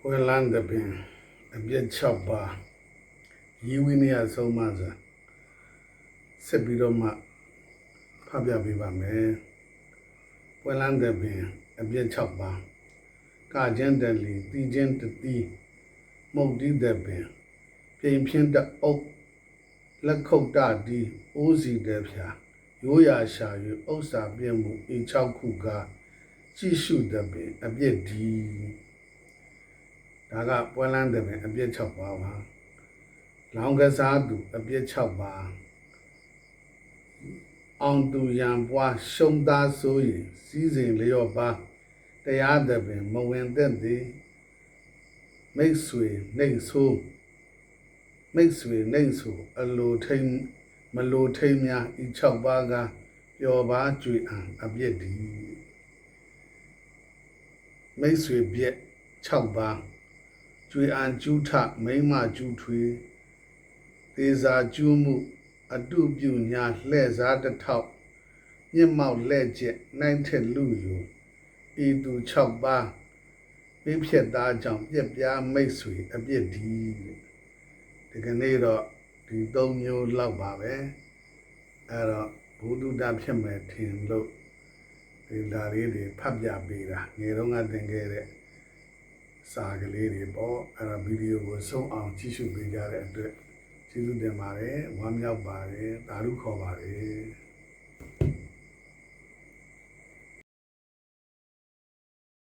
ပွဲလန်းတဲ့ပင်အပြည့်6ပါရီဝင်းနေရဆုံးမစားဆက်ပြီးတော့မှဖတ်ပြပေးပါမယ်ပွဲလန်းတဲ့ပင်အပြည့်6ပါကကျင်းတယ်လီတီချင်းတတိမုတ်တီးတဲ့ပင်ပြင်ဖြင်းတဲ့အုပ်လက်ခုတ်တတီအိုးစီတဲ့ဖြာရိုးရာရှာ၍ဥစ္စာပြည့်မှုအ6ခုကကြည့်ရှုတဲ့ပင်အပြည့်ဒီဒါကပွဲလန်းတဲ့ပင်အပြည့်6ပါပါလောင်ကစားသူအပြည့်6ပါအောင်သူရန်ပွားရှုံးသားဆိုရင်စီးစိမ်လျော့ပါတရားတဲ့ပင်မဝင်သက်သည်မိတ်ဆွေနှိမ့်ဆိုးအလိုထိန်မလိုထိန်များဤ6ပါးကပျော်ပါကြွေအံအပြည့်ဒီမိတ်ဆွေပြည့်6ပါးကျွေအံကျူးထမိမ့်မကျူးထွေသေစာကျူးမှုအတုပြုညာလှဲ့စားတစ်ထောက်မြင့်မောက်လှဲ့ကျက်နိုင်ထက်လူယူဤသူ6ပါးပြည့်ဖြတ်သားကြောင့်ပြက်ပြားမိတ်ဆွေအပြစ်ဒီဒီကနေ့တော့ဒီ3မျိုးလောက်ပါပဲအဲ့တော့ဘုဒ္ဓတာဖြစ်မယ်ထင်လို့ဒီဓာတ်လေးတွေဖတ်ပြပေးတာငယ်တော့ကသင်ခဲ့တဲ့စာကလေးတွေပေါ့အဲ့တော့ဗီဒီယိုကိုဆုံးအောင်ကြည့်ရှုပေးကြတဲ့အတွက်ကျေးဇူးတင်ပါတယ်ဝမ်းမြောက်ပါတယ်သာဓုခေါ်ပါတယ်